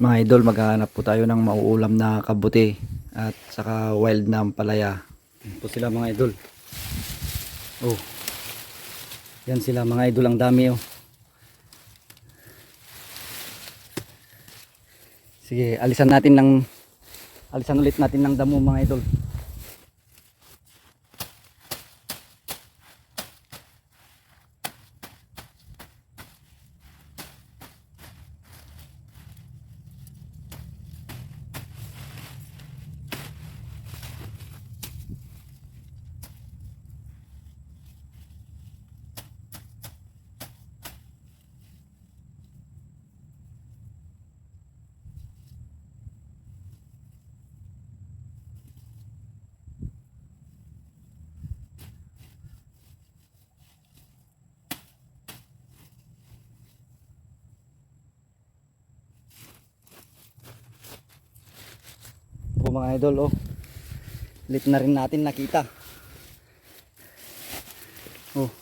Mga idol, maghahanap po tayo ng mauulam na kabuti at saka wild na ampalaya. Yan po sila mga idol. Oh, yan sila mga idol, ang dami oh. Sige, alisan ulit natin ng damo mga idol. Po mga idol oh. Lit na rin natin nakita. Oh.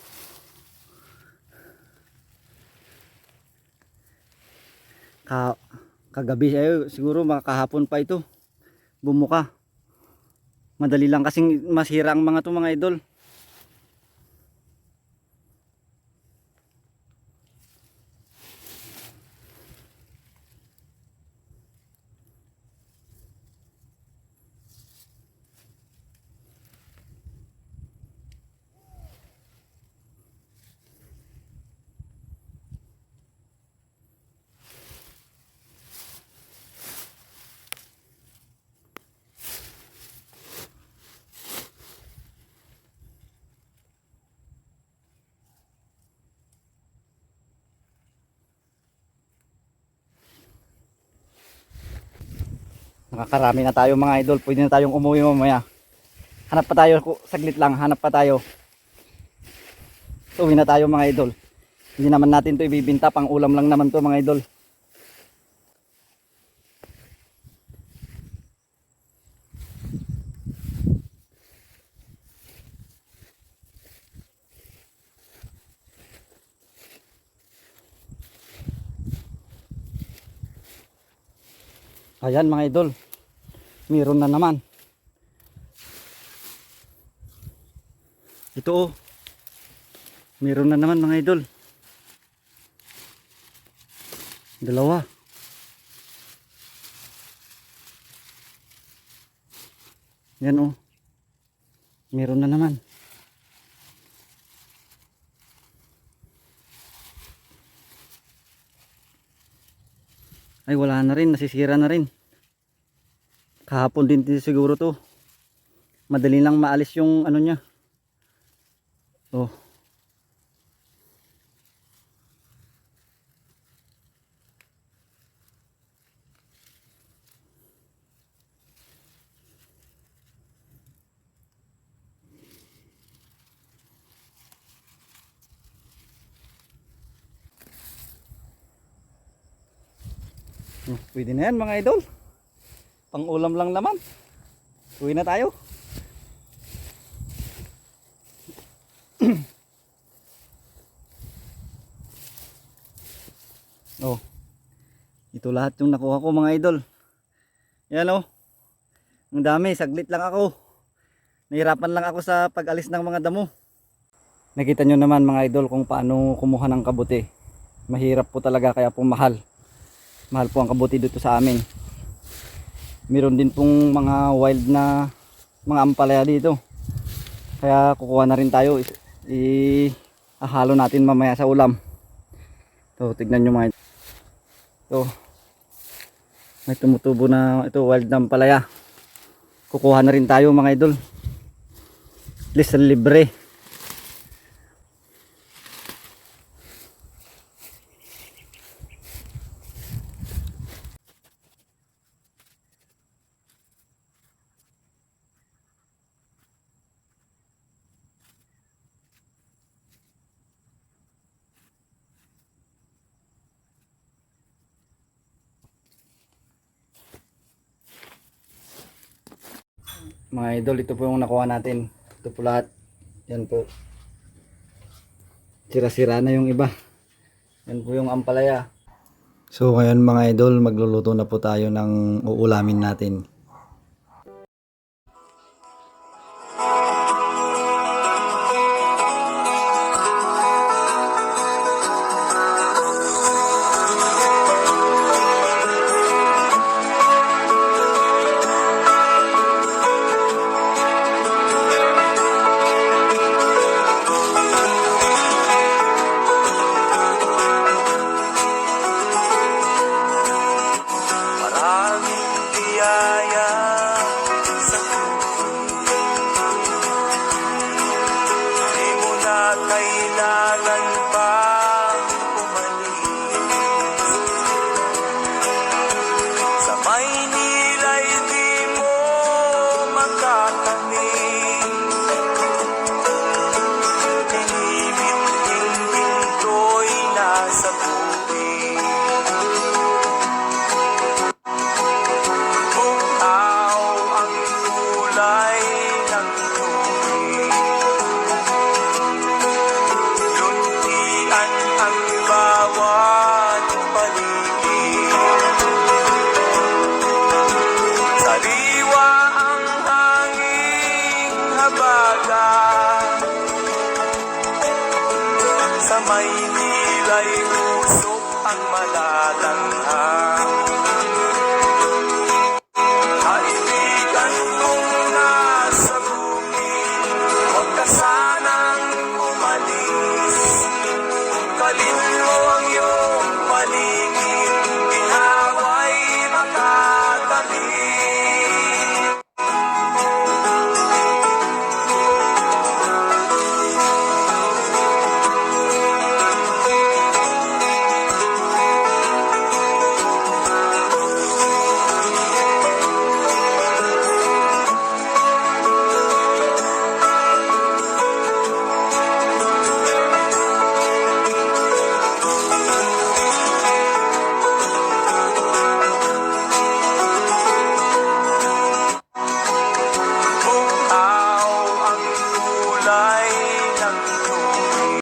Kagabi siguro makahapon pa ito. Bumuka. Madali lang kasing masira ang mga to mga idol. Nakakarami na tayo mga idol. Pwede na tayong umuwi mamaya. Hanap pa tayo, saglit lang, hanap pa tayo. Uwi na tayo mga idol. Hindi naman natin to ibibinta, pang ulam lang naman to mga idol. Ayan mga idol, meron na naman. Ito oh, meron na naman mga idol. Dalawa. Yan oh, meron na naman. Ay wala na rin, nasisira na rin. Kahapon din siguro to. Madali lang maalis yung ano niya. Oh. Pwede na yan mga idol. Pang ulam lang naman. Uwi na tayo. Oh. Ito lahat yung nakuha ko mga idol. Yan oh. Ang dami, saglit lang ako. Nahirapan lang ako sa pag-alis ng mga damo. Nakita nyo naman mga idol kung paano kumuha ng kabuti. Mahirap po talaga, kaya po mahal. Mahal po ang kabuti dito sa amin. Meron din pong mga wild na mga ampalaya dito. Kaya kukuha na rin tayo. Ihalo natin mamaya sa ulam. Ito, tignan nyo mga. Ito. May tumutubo na ito, wild na ampalaya. Kukuha na rin tayo mga idol. List libre. Mga idol, ito po yung nakuha natin. Ito po lahat. Yan po. Sira-sira na yung iba. Yan po yung ampalaya. So ngayon mga idol, magluluto na po tayo ng uulamin natin. Maraming biyaya sa di mo na kailangan pa umalis sa Maynila.